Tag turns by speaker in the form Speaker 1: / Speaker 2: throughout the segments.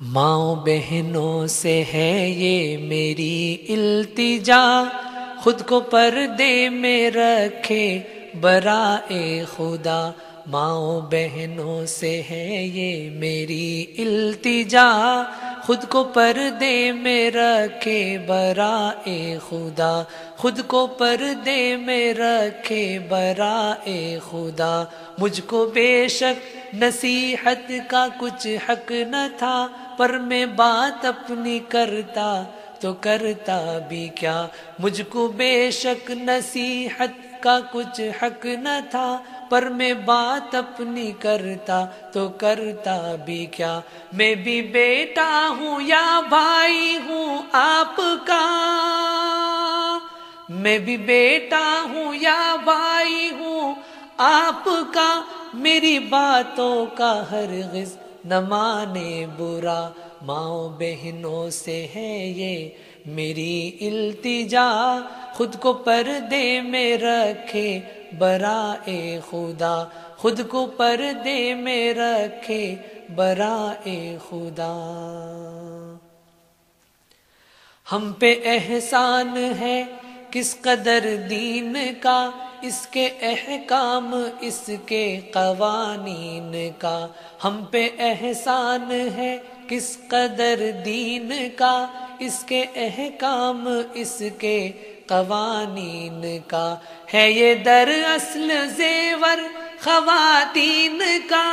Speaker 1: ماؤں بہنوں سے ہے یہ میری التجا، خود کو پردے میں رکھے برائے خدا۔ ماؤں بہنوں سے ہے یہ میری التجا، خود کو پردے میں رکھے برائے خدا۔ خود کو پردے میں رکھے برائے خدا۔ مجھ کو بے شک نصیحت کا کچھ حق نہ تھا، پر میں بات اپنی کرتا تو کرتا بھی کیا۔ مجھ کو بے شک نصیحت کا کچھ حق نہ تھا، پر میں بات اپنی کرتا تو کرتا بھی کیا۔ میں بھی بیٹا ہوں یا بھائی ہوں آپ کا، میں بھی بیٹا ہوں یا بھائی ہوں آپ کا، میری باتوں کا ہرگز نہ مانے برا۔ ماؤں بہنوں سے ہے یہ میری التجا، خود کو پردے میں رکھے برائے خدا۔ خود کو پردے میں رکھے برائے خدا۔ ہم پہ احسان ہے کس قدر دین کا، اس کے احکام اس کے قوانین کا۔ ہم پہ احسان ہے کس قدر دین کا، اس کے احکام اس کے قوانین کا۔ ہے یہ دراصل زیور خواتین کا،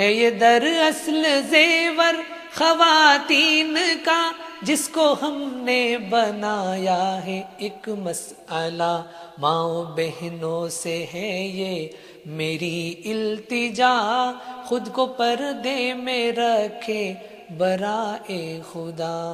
Speaker 1: ہے یہ دراصل زیور خواتین کا، جس کو ہم نے بنایا ہے ایک مسئلہ۔ ماؤں بہنوں سے ہے یہ میری التجا، خود کو پردے میں رکھے برائے خدا۔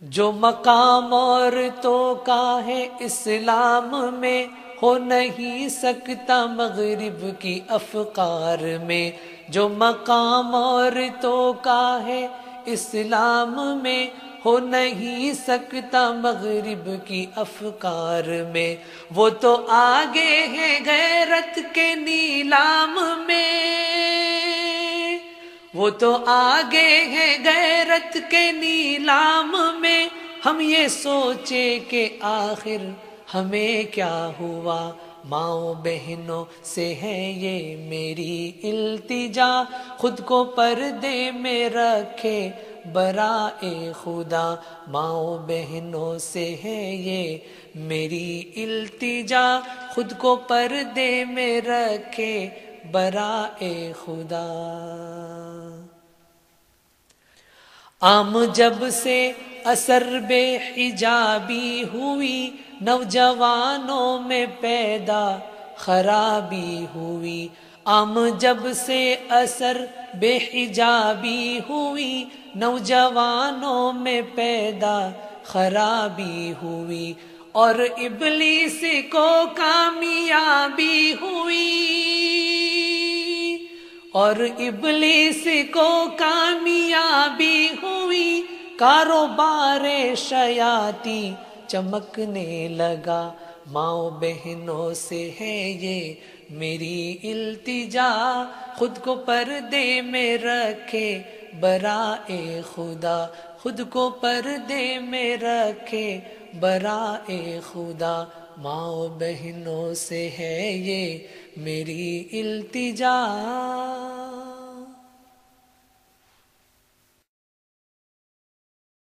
Speaker 1: جو مقام عورتوں کا ہے اسلام میں، ہو نہیں سکتا مغرب کی افکار میں۔ جو مقام عورتوں کا ہے اسلام میں، ہو نہیں سکتا مغرب کی افکار میں۔ وہ تو آگے ہے غیرت کے نیلام میں، وہ تو آگے ہے غیرت کے نیلام میں۔ ہم یہ سوچے کہ آخر ہمیں کیا ہوا۔ ماؤں بہنوں سے ہے یہ میری التجا، خود کو پردے میں رکھے برائے خدا۔ ماؤں بہنوں سے ہے یہ میری التجا، خود کو پردے میں رکھے برائے خدا۔ عام جب سے اثر بے حجابی ہوئی، نوجوانوں میں پیدا خرابی ہوئی۔ عام جب سے اثر بے حجابی ہوئی، نوجوانوں میں پیدا خرابی ہوئی، اور ابلیس کو کامیابی ہوئی، اور ابلیس کو کامیابی ہوئی۔ کاروبار شیاطیں چمکنے لگا۔ ماؤں بہنوں سے ہے یہ میری التجا، خود کو پردے میں رکھے برائے خدا۔ خود کو پردے میں رکھے برائے خدا۔ ماؤں بہنوں سے ہے یہ میری التجا۔